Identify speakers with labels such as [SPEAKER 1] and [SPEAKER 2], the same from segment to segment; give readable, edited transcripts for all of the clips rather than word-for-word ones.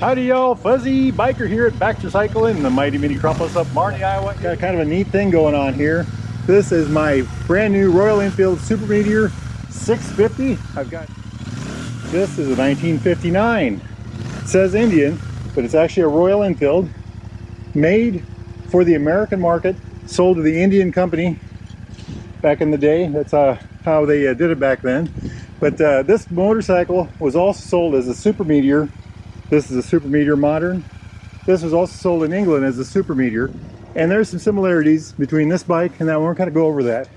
[SPEAKER 1] Howdy y'all, Fuzzy Biker here at Baxter Cycling in the mighty mini Metropolis up Marnie, Iowa. Got kind of a neat thing going on here. This is my brand new Royal Enfield Super Meteor 650. This is a 1959. It says Indian, but it's actually a Royal Enfield made for the American market, sold to the Indian company back in the day. That's how they did it back then. But this motorcycle was also sold as a Super Meteor. This is a Super Meteor Modern. This was also sold in England as a Super Meteor. And there's some similarities between this bike and that one. We're going to go over that.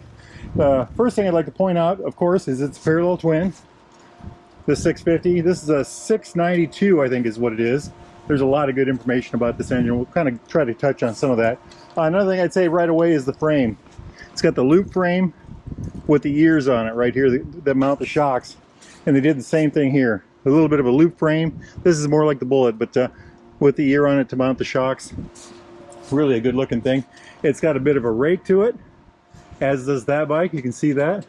[SPEAKER 1] First thing I'd like to point out, of course, is it's a parallel twin. The 650. This is a 692, I think is what it is. There's a lot of good information about this engine. We'll kind of try to touch on some of that. Another thing I'd say right away is the frame. It's got the loop frame with the ears on it right here that mount the shocks. And they did the same thing here. A little bit of a loop frame. This is more like the Bullet, but with the ear on it to mount the shocks. Really a good looking thing. It's got a bit of a rake to it, as does that bike. You can see that.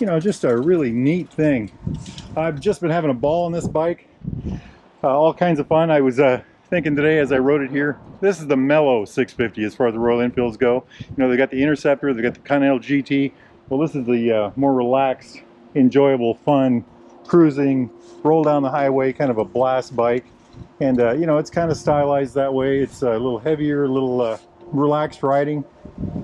[SPEAKER 1] You know, just a really neat thing. I've just been having a ball on this bike. All kinds of fun. I was thinking today as I rode it here, this is the mellow 650 as far as the Royal Enfields go. You know, they got the Interceptor, they got the Continental GT. Well, this is the more relaxed, enjoyable, fun, cruising, roll down the highway, kind of a blast bike. And you know, it's kind of stylized that way. It's a little heavier, a little relaxed riding.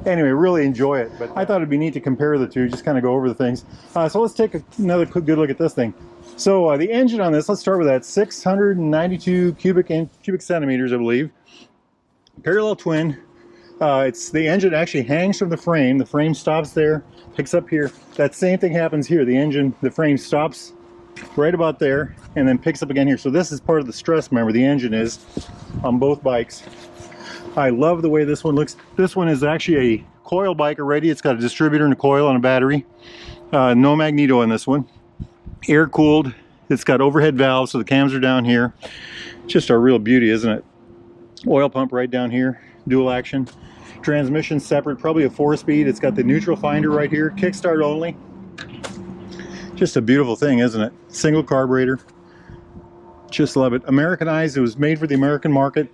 [SPEAKER 1] Anyway, really enjoy it. But I thought it'd be neat to compare the two, just kind of go over the things. So let's take another good look at this thing. So the engine on this, let's start with that 692 cubic centimeters, I believe. Parallel twin. It's the engine actually hangs from the frame. The frame stops there, picks up here. That same thing happens here. The frame stops right about there and then picks up again here. So this is part of the stress, remember, the engine is on both bikes. I love the way this one looks. This one is actually a coil bike already. It's got a distributor and a coil and a battery. No magneto in this one. Air cooled. It's got overhead valves, so the cams are down here. Just a real beauty, isn't it? Oil pump right down here, dual action. Transmission separate, probably a 4-speed. It's got the neutral finder right here, kickstart only. Just a beautiful thing, isn't it? Single carburetor. Just love it. Americanized. It was made for the American market.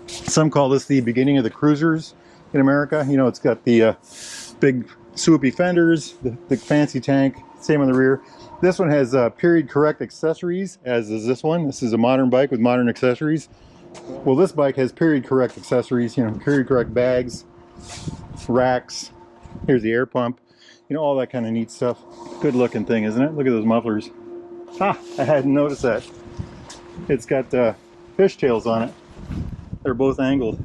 [SPEAKER 1] Some call this the beginning of the cruisers in America. You know, it's got the big swoopy fenders, the fancy tank, same on the rear. This one has period correct accessories, as is this one. This is a modern bike with modern accessories. Well, this bike has period correct accessories, you know, period correct bags, racks. Here's the air pump. You know, all that kind of neat stuff. Good looking thing, isn't it? Look at those mufflers. Ah, I hadn't noticed that. It's got fishtails on it. They're both angled.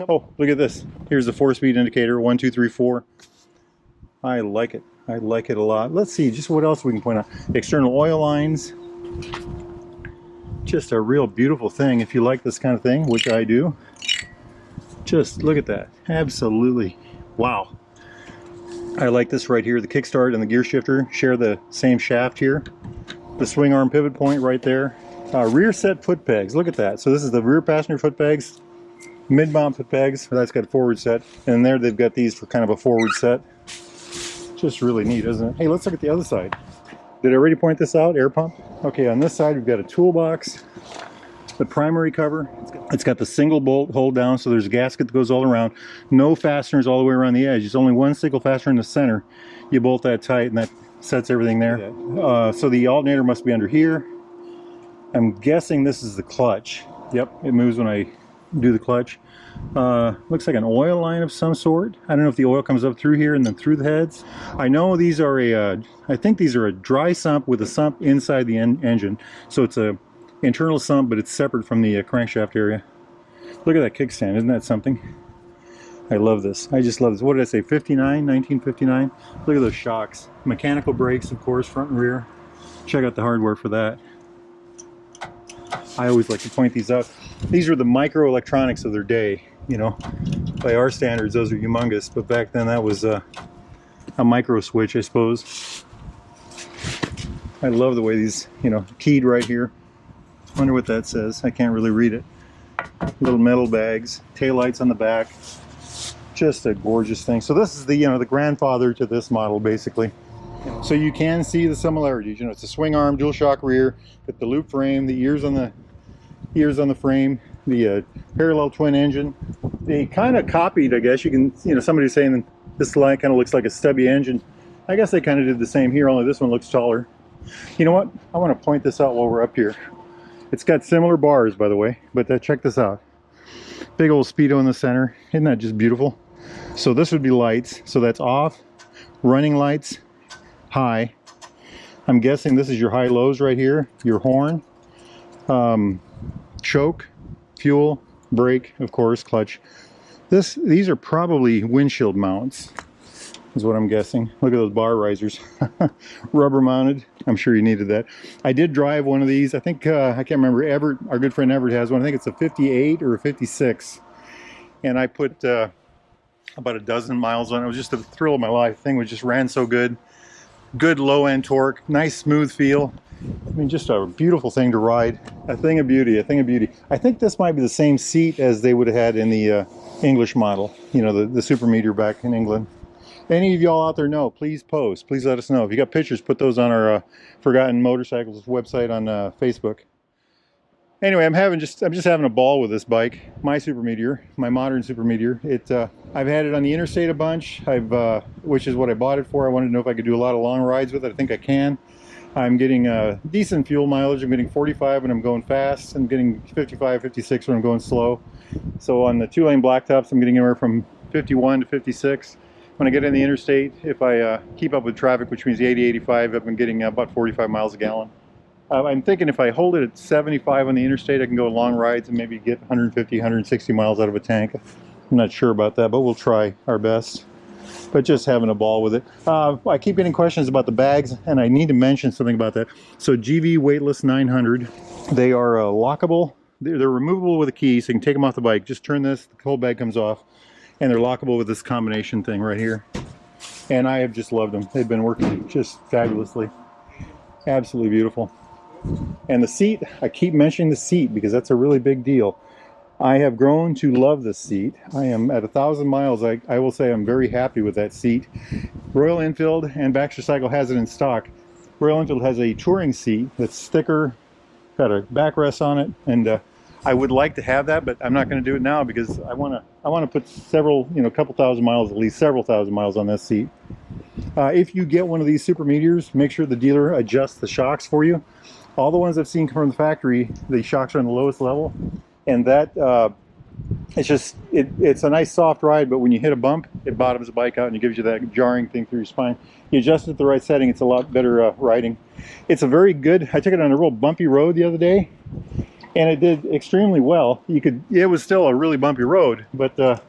[SPEAKER 1] Oh, look at this. Here's the 4-speed indicator, 1, 2, 3, 4. I like it. I like it a lot. Let's see just what else we can point out. External oil lines. Just a real beautiful thing if you like this kind of thing, which I do. Just look at that. Absolutely. Wow. I like this right here. The kickstart and the gear shifter share the same shaft here. The swing arm pivot point right there. Rear set foot pegs. Look at that. So this is the rear passenger foot pegs. Mid mount foot pegs. That's got a forward set. And there they've got these for kind of a forward set. Just really neat, isn't it? Hey, let's look at the other side. Did I already point this out? Air pump. Okay, on this side we've got a toolbox. The primary cover. It's got the single bolt hold down, so there's a gasket that goes all around. No fasteners all the way around the edge. There's only one single fastener in the center. You bolt that tight and that sets everything there. So the alternator must be under here. I'm guessing this is the clutch. Yep, it moves when I do the clutch. Looks like an oil line of some sort. I don't know if the oil comes up through here and then through the heads. I know these are I think these are a dry sump with a sump inside the engine. So it's a internal sump, but it's separate from the crankshaft area. Look at that kickstand. Isn't that something? I love this. I just love this. What did I say? 1959? Look at those shocks. Mechanical brakes, of course, front and rear. Check out the hardware for that. I always like to point these out. These are the microelectronics of their day. You know, by our standards, those are humongous. But back then, that was a micro switch, I suppose. I love the way these, you know, keyed right here. Wonder what that says. I can't really read it. Little metal bags, taillights on the back. Just a gorgeous thing. So this is the, you know, the grandfather to this model, basically. So you can see the similarities. You know, it's a swing arm, dual shock rear, with the loop frame, the ears on the ears on the frame, the parallel twin engine. They kind of copied, I guess. You can, somebody's saying this line kind of looks like a stubby engine. I guess they kind of did the same here, only this one looks taller. You know what? I want to point this out while we're up here. It's got similar bars, by the way, but check this out. Big old speedo in the center. Isn't that just beautiful? So this would be lights. So that's off, running lights, high. I'm guessing this is your high lows right here, your horn, choke, fuel, brake, of course, clutch. These are probably windshield mounts, is what I'm guessing. Look at those bar risers. Rubber mounted. I'm sure you needed that. I did drive one of these. I think, I can't remember, Everett, our good friend Everett has one. I think it's a 58 or a 56. And I put about a dozen miles on it. It was just the thrill of my life. The thing was just ran so good. Good low end torque, nice smooth feel. I mean, just a beautiful thing to ride. A thing of beauty, a thing of beauty. I think this might be the same seat as they would have had in the English model. You know, the Super Meteor back in England. Any of y'all out there know, please post. Please let us know. If you got pictures, put those on our Forgotten Motorcycles website on Facebook. Anyway, I'm just having a ball with this bike. My Super Meteor, my modern Super Meteor. I've had it on the interstate a bunch. Which is what I bought it for. I wanted to know if I could do a lot of long rides with it. I think I can. I'm getting decent fuel mileage. I'm getting 45 when I'm going fast. I'm getting 55, 56 when I'm going slow. So on the 2-lane blacktops, I'm getting anywhere from 51 to 56. When I get in the interstate, if I keep up with traffic, which means 80, 85, I've been getting about 45 miles a gallon. I'm thinking if I hold it at 75 on the interstate, I can go long rides and maybe get 150, 160 miles out of a tank. I'm not sure about that, but we'll try our best. But just having a ball with it. I keep getting questions about the bags, and I need to mention something about that. So GV Weightless 900, they are lockable. They're removable with a key, so you can take them off the bike. Just turn this, the whole bag comes off, and they're lockable with this combination thing right here. And I have just loved them. They've been working just fabulously. Absolutely beautiful. And the seat, I keep mentioning the seat because that's a really big deal. I have grown to love this seat. I am at 1,000 miles. I will say I'm very happy with that seat. Royal Enfield and Baxter Cycle has it in stock. Royal Enfield has a touring seat that's thicker, got a backrest on it, and I would like to have that, but I'm not going to do it now because I want to put several, a couple thousand miles, at least several thousand miles on this seat. If you get one of these Super Meteors, make sure the dealer adjusts the shocks for you. All the ones I've seen come from the factory, the shocks are on the lowest level, and that it's a nice soft ride, but when you hit a bump, it bottoms the bike out and it gives you that jarring thing through your spine. You adjust it to the right setting, it's a lot better riding. It's a very good, I took it on a real bumpy road the other day, and it did extremely well. It was still a really bumpy road, but the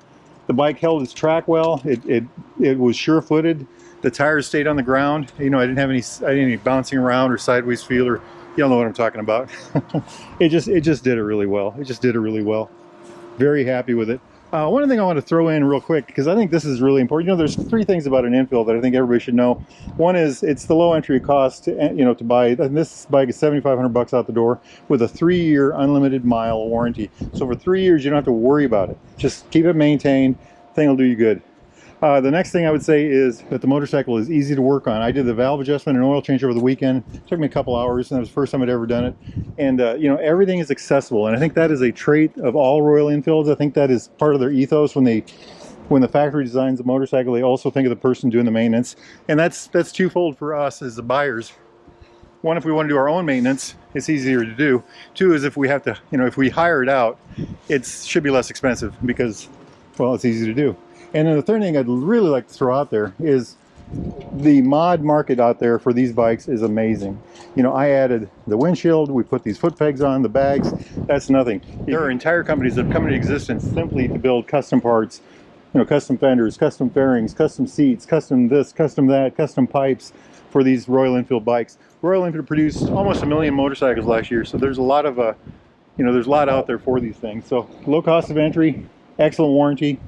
[SPEAKER 1] bike held its track well. It was sure-footed. The tires stayed on the ground. I didn't have any bouncing around or sideways feel, or y'all know what I'm talking about. It just did it really well. It just did it really well. Very happy with it. One thing I want to throw in real quick, because I think this is really important. There's 3 things about an Enfield that I think everybody should know. One is it's the low entry cost, to buy. And this bike is $7,500 out the door with a 3-year unlimited mile warranty. So for 3 years, you don't have to worry about it. Just keep it maintained. Thing will do you good. The next thing I would say is that the motorcycle is easy to work on. I did the valve adjustment and oil change over the weekend. It took me a couple hours, and that was the first time I'd ever done it. And everything is accessible, and I think that is a trait of all Royal Enfields. I think that is part of their ethos. When the factory designs the motorcycle, they also think of the person doing the maintenance, and that's twofold for us as the buyers. One, if we want to do our own maintenance, it's easier to do. 2 is if we have to, if we hire it out, it should be less expensive because, well, it's easy to do. And then the third thing I'd really like to throw out there is the mod market out there for these bikes is amazing. I added the windshield, we put these foot pegs on, the bags, that's nothing. There are entire companies that have come into existence simply to build custom parts, custom fenders, custom fairings, custom seats, custom this, custom that, custom pipes for these Royal Enfield bikes. Royal Enfield produced almost 1 million motorcycles last year, so there's a lot of, there's a lot out there for these things. So low cost of entry, excellent warranty.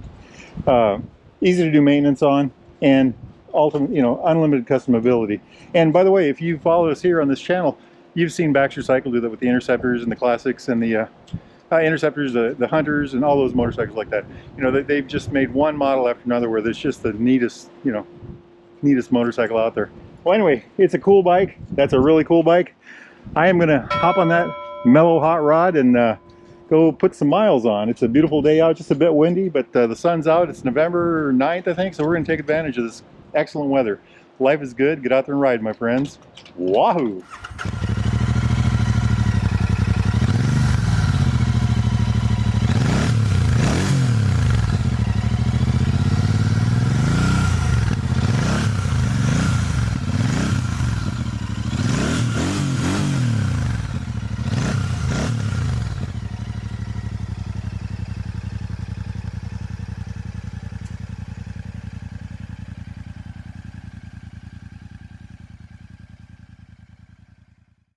[SPEAKER 1] Easy to do maintenance on, and ultimate, unlimited customability. And by the way, if you follow us here on this channel, you've seen Baxter Cycle do that with the Interceptors and the Classics and the Interceptors, the Hunters, and all those motorcycles like that. They've just made one model after another where there's just the neatest, neatest motorcycle out there. Well, anyway, it's a cool bike. That's a really cool bike. I am gonna hop on that mellow hot rod and go put some miles on. It's a beautiful day out, just a bit windy, but the sun's out. It's November 9th, I think, so we're going to take advantage of this excellent weather. Life is good. Get out there and ride, my friends. Wahoo!